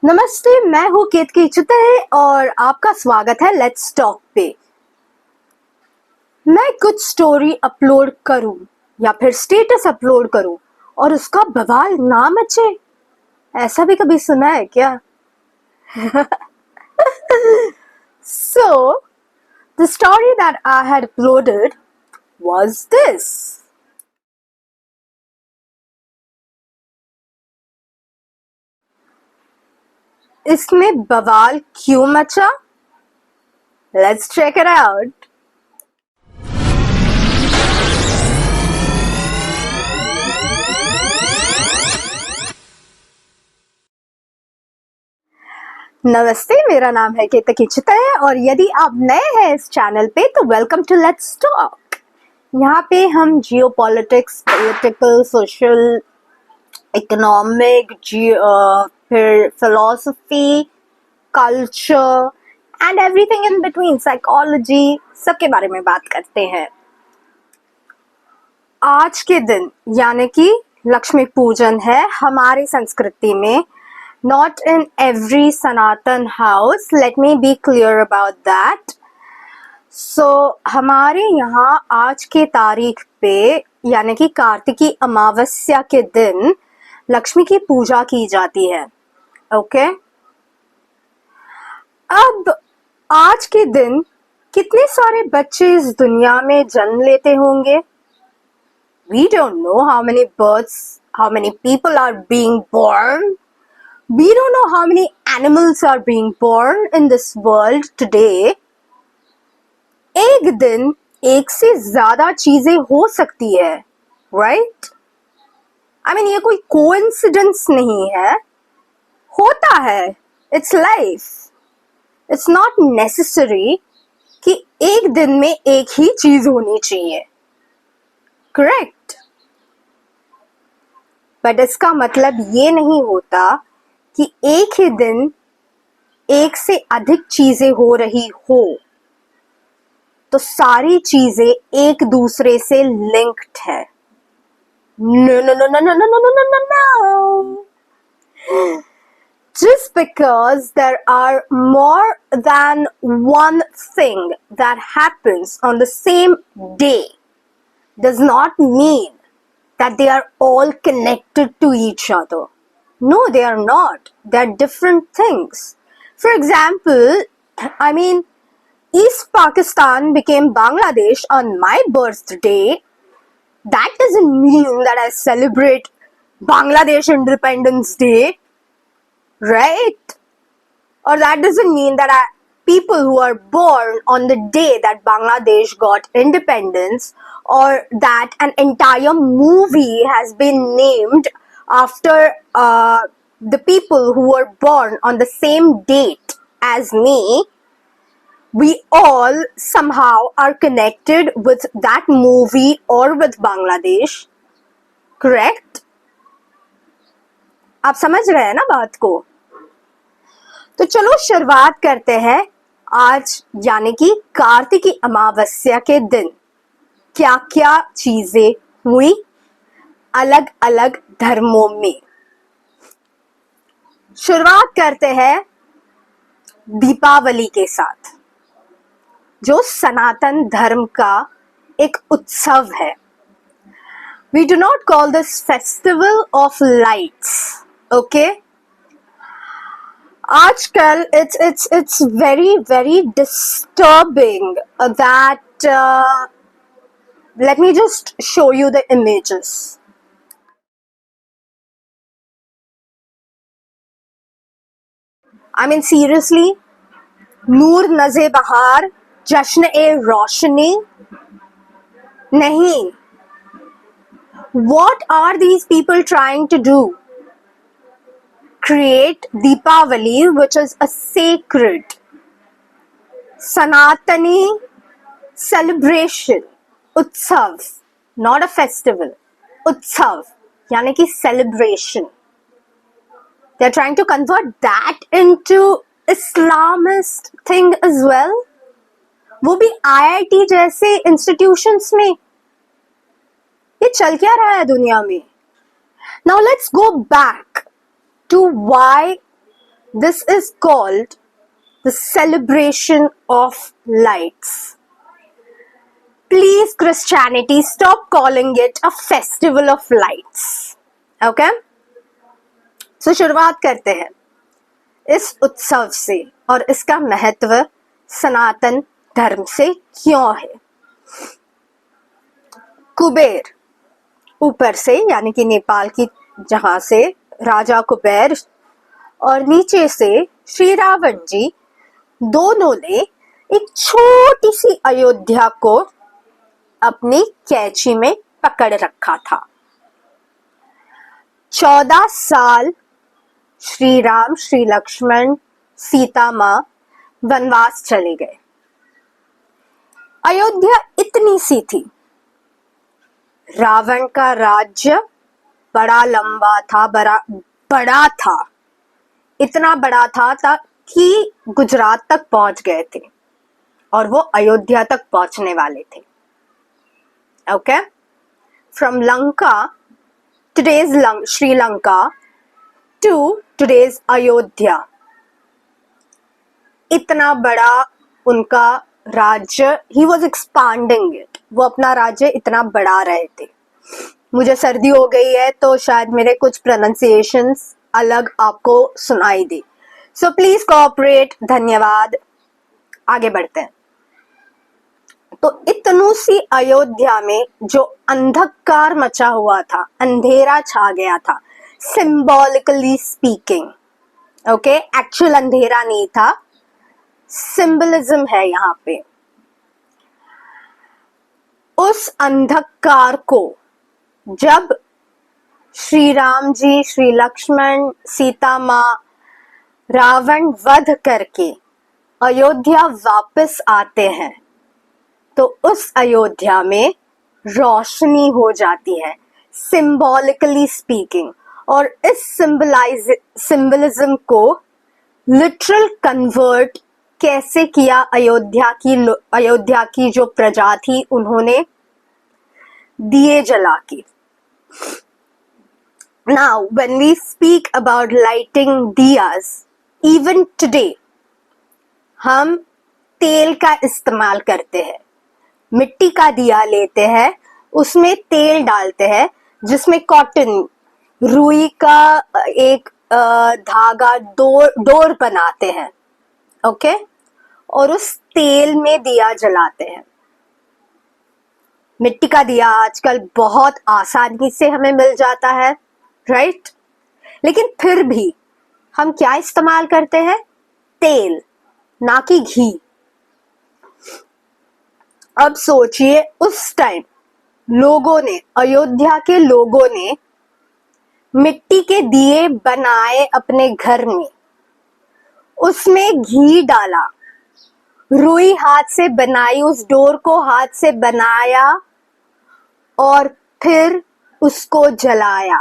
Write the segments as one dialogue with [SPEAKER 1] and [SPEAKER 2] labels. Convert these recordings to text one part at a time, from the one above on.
[SPEAKER 1] नमस्ते, मैं हूँ केतकी चितय और आपका स्वागत है लेट्स टॉक पे। मैं कुछ स्टोरी अपलोड करूं या फिर स्टेटस अपलोड करूं और उसका बवाल ना मचे, ऐसा भी कभी सुना है क्या? So, the story that I had uploaded was this. इसमें बवाल क्यों मचा? Let's check it out. नमस्ते, मेरा नाम है केतकी चितय और यदि आप नए हैं इस चैनल पे तो वेलकम टू लेट्स टॉक। यहाँ पे हम geo politics, political, social, economic, फिर philosophy, culture and everything in between, psychology, सबके बारे में बात करते हैं। आज के दिन यानी कि लक्ष्मी पूजन है हमारी संस्कृति में। Not in every Sanatan house, let me be clear about that. So, हमारे यहाँ आज के तारीख पे यानी कि कार्तिकी अमावस्या के दिन लक्ष्मी की पूजा की जाती है। ओके? अब आज के दिन कितने सारे बच्चे इस दुनिया में जन्म लेते होंगे? We don't know how many births, how many people are being born. We don't know how many animals are being born in this world today. एक दिन एक से ज्यादा चीजें हो सकती है, right? I mean, ये कोई कोइंसिडेंस नहीं है, होता है, it's life. It's not necessary कि एक दिन में एक ही चीज होनी चाहिए, correct? But इसका मतलब ये नहीं होता कि एक ही दिन एक से अधिक चीजें हो रही हो तो सारी चीजें एक दूसरे से लिंक्ड है। No, no, no, no, no, no, no, no, no, no, no. Just because there are more than one thing that happens on the same day does not mean that they are all connected to each other. No, they are not. They are different things. For example, I mean, East Pakistan became Bangladesh on my birthday. That doesn't mean that I celebrate Bangladesh Independence Day, right? Or that doesn't mean that people who are born on the day that Bangladesh got independence, or that an entire movie has been named after the people who were born on the same date as me, we all somehow are connected with that movie or with Bangladesh, correct? आप समझ रहे हैं ना बात को? तो चलो शुरुआत करते हैं आज यानी कि कार्तिकी अमावस्या के दिन क्या क्या चीजें हुई अलग अलग धर्मों में। शुरुआत करते हैं दीपावली के साथ, जो सनातन धर्म का एक उत्सव है। We do not call this festival of lights, okay? आजकल it's very disturbing that let me just show you the images. I mean, seriously, नूर नज़े बहार, जश्न ए रोशनी नहीं। What are these people trying to do? Create Deepavali, which is a sacred Sanatani celebration, utsav, not a festival, utsav, यानी कि celebration. They're trying to convert that into Islamist thing as well. वो भी IIT जैसे institutions में। ये चल क्या रहा है दुनिया में? Now let's go back to why This is called the celebration of lights. Please, Christianity, stop calling it a festival of lights. Okay? So शुरुआत करते हैं इस उत्सव से और इसका महत्व सनातन धर्म से क्यों है। कुबेर ऊपर से यानी कि नेपाल की जहां से राजा कुबेर और नीचे से श्री रावण जी दोनों ने एक छोटी सी अयोध्या को अपनी कैची में पकड़ रखा था। 14 साल श्री राम, श्री लक्ष्मण, सीता माँ वनवास चले गए। अयोध्या इतनी सी थी। रावण का राज्य बड़ा लंबा था, बड़ा था, इतना बड़ा था कि गुजरात तक पहुंच गए थे और वो अयोध्या तक पहुंचने वाले थे। Okay, from Lanka, today's Sri Lanka to today's Ayodhya, इतना बड़ा उनका राज्य, ही वॉज एक्सपांडिंग इट, वो अपना राज्य इतना बढ़ा रहे थे। मुझे सर्दी हो गई है तो शायद मेरे कुछ प्रोनाउंसिएशंस अलग आपको सुनाई दे, सो प्लीज कोऑपरेट। धन्यवाद। आगे बढ़ते हैं। तो इतनू सी अयोध्या में जो अंधकार मचा हुआ था, अंधेरा छा गया था, सिंबॉलिकली स्पीकिंग। ओके, एक्चुअल अंधेरा नहीं था, सिंबलिज्म है यहाँ पे। उस अंधकार को जब श्री राम जी, श्री लक्ष्मण, सीता माँ रावण वध करके अयोध्या वापस आते हैं तो उस अयोध्या में रोशनी हो जाती है, सिंबॉलिकली स्पीकिंग। और इस सिंबलिज्म को लिटरल कन्वर्ट कैसे किया अयोध्या की जो प्रजा थी, उन्होंने दिए जला के। Now, when we speak about lighting diyas, even today, हम तेल का इस्तेमाल करते हैं। मिट्टी का दिया लेते हैं, उसमें तेल डालते हैं, जिसमें कॉटन, रुई का एक धागा, डोर बनाते हैं। ओके, और उस तेल में दिया जलाते हैं। मिट्टी का दिया आजकल बहुत आसानी से हमें मिल जाता है, राइट? लेकिन फिर भी हम क्या इस्तेमाल करते हैं? तेल, ना कि घी। अब सोचिए, उस टाइम लोगों ने, अयोध्या के लोगों ने मिट्टी के दिए बनाए अपने घर में, उसमें घी डाला, रुई हाथ से बनाई, उस डोर को हाथ से बनाया और फिर उसको जलाया,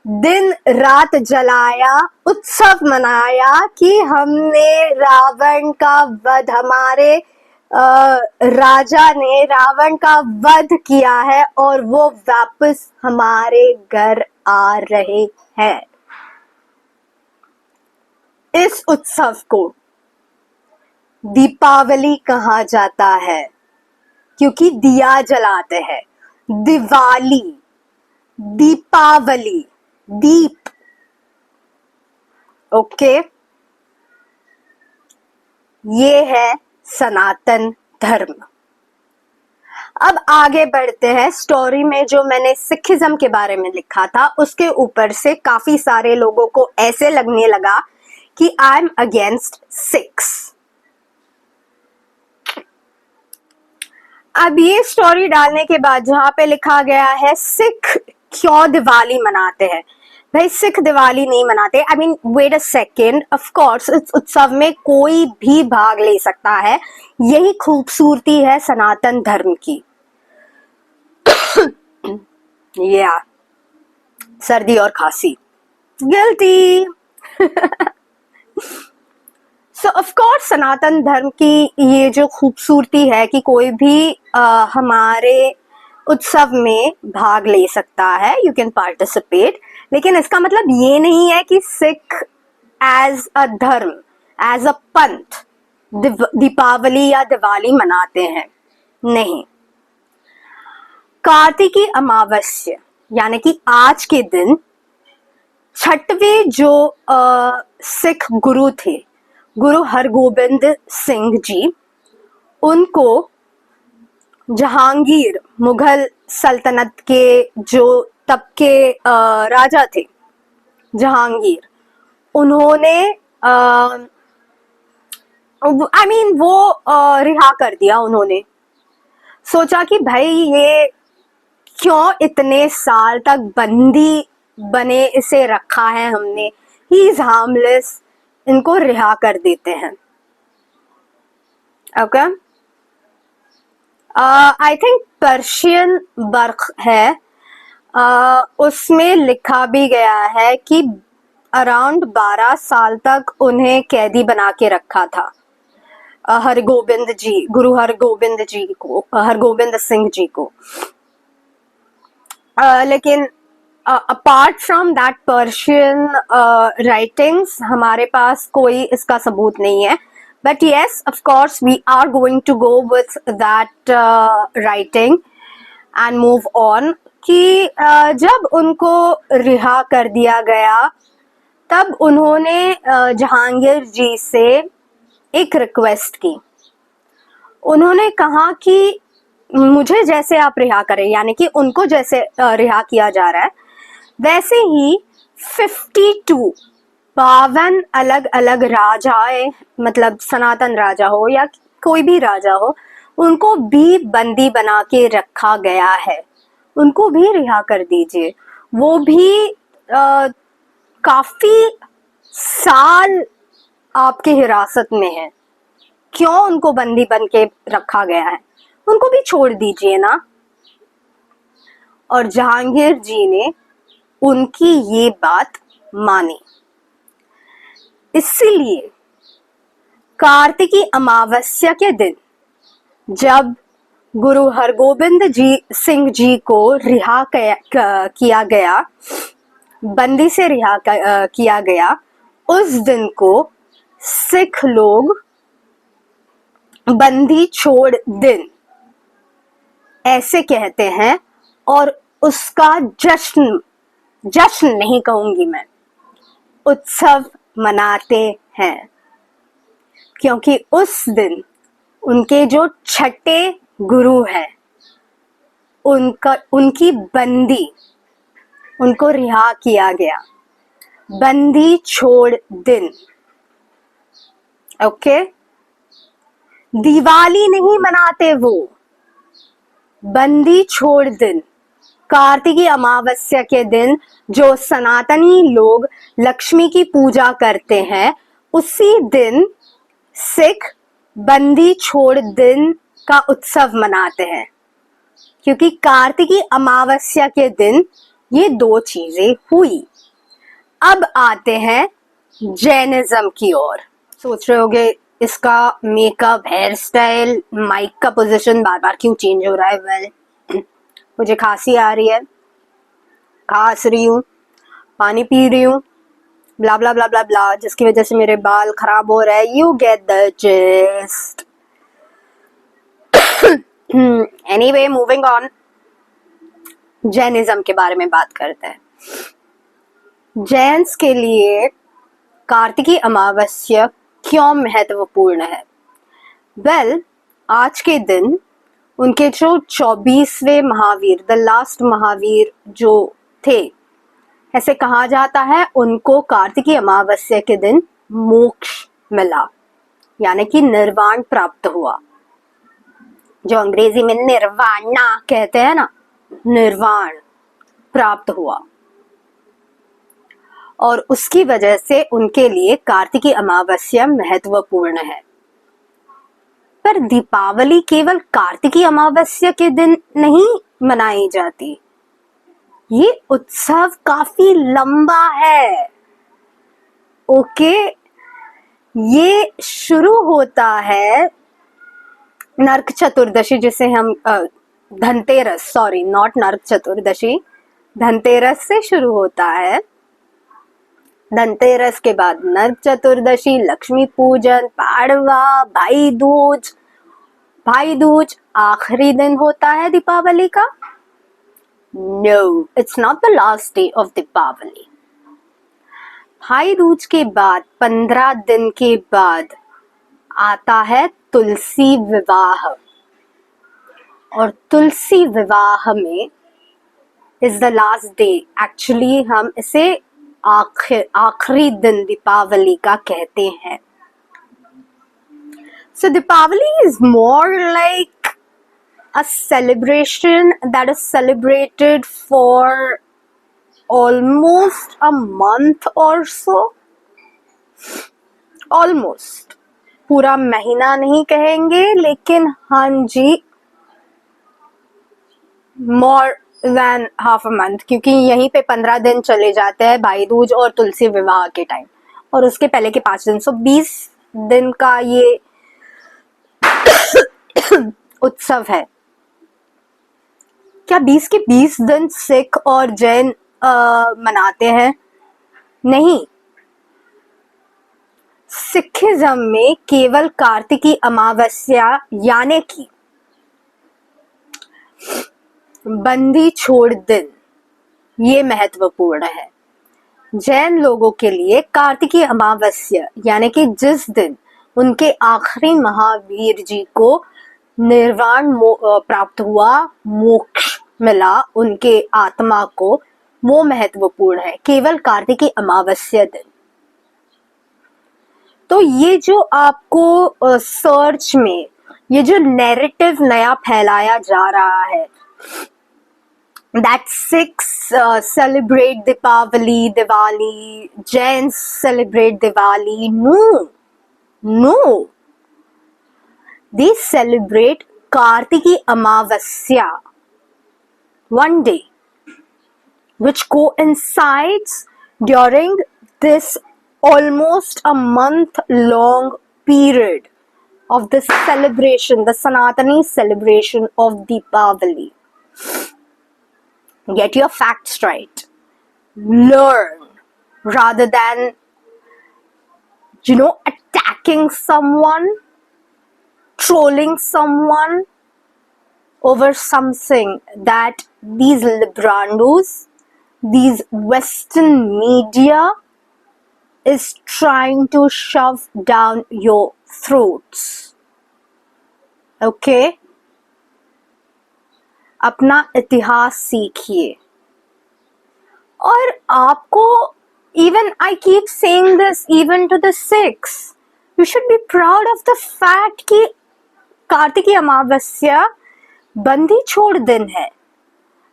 [SPEAKER 1] दिन रात जलाया, उत्सव मनाया कि हमने रावण का वध, हमारे राजा ने रावण का वध किया है और वो वापस हमारे घर आ रहे हैं। इस उत्सव को दीपावली कहा जाता है क्योंकि दिया जलाते हैं। दिवाली, दीपावली, दीप। ओके, ये है सनातन धर्म। अब आगे बढ़ते हैं। स्टोरी में जो मैंने सिखिज्म के बारे में लिखा था, उसके ऊपर से काफी सारे लोगों को ऐसे लगने लगा कि आई एम अगेंस्ट सिख्स। अब ये स्टोरी डालने के बाद जहां पे लिखा गया है सिख क्यों दिवाली मनाते हैं, भाई सिख दिवाली नहीं मनाते। I mean wait a second, of course इस उत्सव में कोई भी भाग ले सकता है, यही खूबसूरती है सनातन धर्म की। या सर्दी और खांसी, गिल्टी। सो ऑफ कोर्स सनातन धर्म की ये जो खूबसूरती है कि कोई भी हमारे उत्सव में भाग ले सकता है, यू कैन पार्टिसिपेट। लेकिन इसका मतलब ये नहीं है कि सिख एज अ धर्म, एज अ पंथ दीपावली या दिवाली मनाते हैं, नहीं। कार्तिकी अमावस्या यानी कि आज के दिन छठवें जो सिख गुरु थे, गुरु हरगोबिंद सिंह जी, उनको जहांगीर, मुगल सल्तनत के जो तब के राजा थे जहांगीर, उन्होंने वो रिहा कर दिया। उन्होंने सोचा कि भाई ये क्यों इतने साल तक बंदी बने इसे रखा है हमने, ही इज हार्मलेस, इनको रिहा कर देते हैं। Okay, I think Persian work है, उसमें लिखा भी गया है कि अराउंड 12 साल तक उन्हें कैदी बना के रखा था हरगोबिंद जी, गुरु हरगोबिंद जी को, हरगोबिंद सिंह जी को। लेकिन apart from that Persian writings हमारे पास कोई इसका सबूत नहीं है। But yes, of course we are going to go with that writing and move on कि जब उनको रिहा कर दिया गया तब उन्होंने जहांगीर जी से एक रिक्वेस्ट की। उन्होंने कहा कि मुझे जैसे आप रिहा करें, यानी कि उनको जैसे रिहा किया जा रहा है वैसे ही 52 अलग अलग राजाएं, मतलब सनातन राजा हो या कोई भी राजा हो, उनको भी बंदी बना के रखा गया है, उनको भी रिहा कर दीजिए। वो भी काफी साल आपके हिरासत में है, क्यों उनको बंदी बन के रखा गया है, उनको भी छोड़ दीजिए ना। और जहांगीर जी ने उनकी ये बात मानी। इसीलिए कार्तिकी अमावस्या के दिन जब गुरु हरगोबिंद जी सिंह जी को रिहा किया गया, बंदी से रिहा किया गया, उस दिन को सिख लोग बंदी छोड़ दिन ऐसे कहते हैं और उसका जश्न नहीं कहूंगी मैं, उत्सव मनाते हैं, क्योंकि उस दिन उनके जो छठे गुरु हैं उनकी बंदी, उनको रिहा किया गया, बंदी छोड़ दिन। ओके, दिवाली नहीं मनाते वो, बंदी छोड़ दिन। कार्तिकी अमावस्या के दिन जो सनातनी लोग लक्ष्मी की पूजा करते हैं, उसी दिन सिख बंदी छोड़ दिन का उत्सव मनाते हैं, क्योंकि कार्तिकी अमावस्या के दिन ये दो चीजें हुई। अब आते हैं जैनिज्म की ओर। सोच रहे होगे इसका मेकअप, हेयर स्टाइल, माइक का पोजीशन बार बार क्यों चेंज हो रहा है। वेल, मुझे खांसी आ रही है, खांस रही हूँ, पानी पी रही हूँ, ब्ला ब्ला ब्ला ब्ला ब्ला, जिसकी वजह से मेरे बाल खराब हो रहे हैं। You get the gist. Anyway, moving on, Jainism के बारे में बात करते हैं। जैन्स के लिए कार्तिकी अमावस्या क्यों महत्वपूर्ण है? वेल, आज के दिन उनके जो 24वें महावीर, द लास्ट महावीर जो थे, ऐसे कहा जाता है, उनको कार्तिकी अमावस्या के दिन मोक्ष मिला, यानी कि निर्वाण प्राप्त हुआ, जो अंग्रेजी में निर्वाणा कहते हैं ना, निर्वाण प्राप्त हुआ। और उसकी वजह से उनके लिए कार्तिकी अमावस्या महत्वपूर्ण है। पर दीपावली केवल कार्तिकी अमावस्या के दिन नहीं मनाई जाती, ये उत्सव काफी लंबा है। ओके, ये शुरू होता है नरक चतुर्दशी, जिसे हम धनतेरस, सॉरी नॉट नरक चतुर्दशी, धनतेरस से शुरू होता है। धनतेरस के बाद नरक चतुर्दशी, लक्ष्मी पूजन, पाड़वा, भाई दूज आखिरी दिन होता है दीपावली का? No, it's not the last day of Deepawali. भाई दूज के बाद 15 दिन के बाद आता है तुलसी विवाह, और तुलसी विवाह में is the last day. Actually हम इसे आखिरी दिन दीपावली का कहते हैं. So Deepavali is more like a celebration that is celebrated for almost a month or so. Almost. पूरा महीना नहीं कहेंगे, लेकिन हाँ जी, more than half a month, क्योंकि यहीं पे 15 दिन चले जाते हैं भाई दूज और तुलसी विवाह के टाइम, और उसके पहले के 5 दिन. सो 20 दिन का ये उत्सव है. क्या 20 के 20 दिन सिख और जैन मनाते हैं? नहीं. सिखिज्म में केवल कार्तिकी अमावस्या यानी कि बंदी छोड़ दिन ये महत्वपूर्ण है. जैन लोगों के लिए कार्तिकी अमावस्या यानी कि जिस दिन उनके आखिरी महावीर जी को निर्वाण प्राप्त हुआ, मोक्ष मिला उनके आत्मा को, वो महत्वपूर्ण है. केवल कार्तिकी अमावस्या दिन. तो ये जो आपको सर्च में ये जो नैरेटिव नया फैलाया जा रहा है, that Sikhs celebrate Diwali, Jains celebrate Diwali. No. They celebrate Kartiki Amavasya, one day, which coincides during this almost a month-long period of the celebration, the Sanatani celebration of Deepavali. Get your facts right. Learn rather than, attacking someone, trolling someone over something that these librandos, these Western media is trying to shove down your throats. Okay? अपना इतिहास सीखिए. और आपको, even I keep saying this even to the Sikhs, you should be proud of the fact कि कार्तिकी अमावस्या बंदी छोड़ दिन है.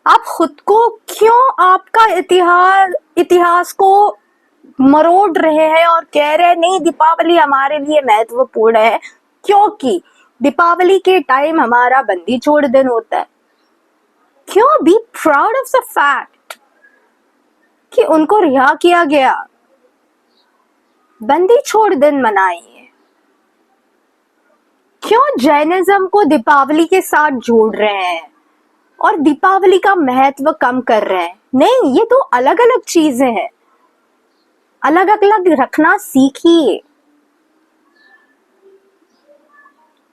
[SPEAKER 1] आप खुद को क्यों आपका इतिहास को मरोड़ रहे हैं और कह रहे हैं नहीं दीपावली हमारे लिए महत्वपूर्ण है, क्योंकि दीपावली के टाइम हमारा बंदी छोड़ दिन होता है. क्यों? Be proud of the fact कि उनको रिहा किया गया. बंदी छोड़ दिन मनाइए. क्यों जैनिज्म को दीपावली के साथ जोड़ रहे हैं और दीपावली का महत्व कम कर रहे हैं? नहीं, ये तो अलग अलग चीजें हैं. अलग अलग रखना सीखिए.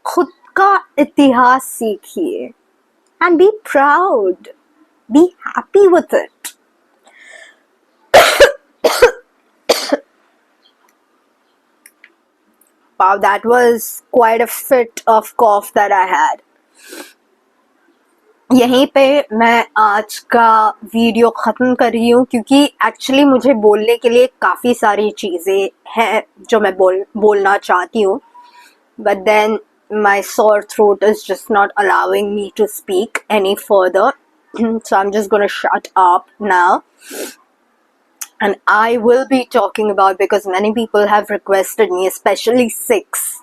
[SPEAKER 1] खुद का इतिहास सीखिए. And be proud. Be happy with it. Wow, that was quite a fit of cough that I had. यहीं पे मैं आज का वीडियो ख़त्म कर रही हूँ, क्योंकि एक्चुअली मुझे बोलने के लिए काफ़ी सारी चीज़ें हैं जो मैं बोलना चाहती हूँ, but then my sore throat is just not allowing me to speak any further. So I'm just going to shut up now. And I will be talking about, because many people have requested me, especially Sikhs.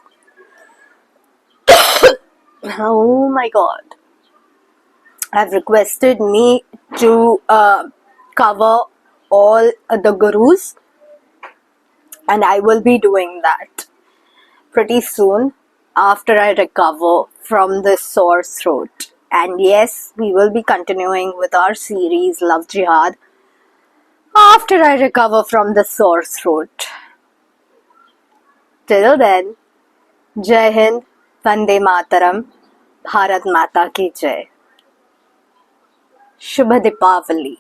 [SPEAKER 1] Oh my God. Have requested me to cover all the gurus. And I will be doing that pretty soon, after I recover from this sore throat. And yes, we will be continuing with our series Love Jihad. after I recover from the sore throat. Till then, Jai Hind, Vande Mataram, Bharat माता की जय। शुभ दीपावली,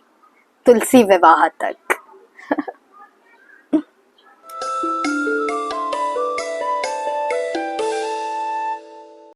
[SPEAKER 1] तुलसी विवाह तक।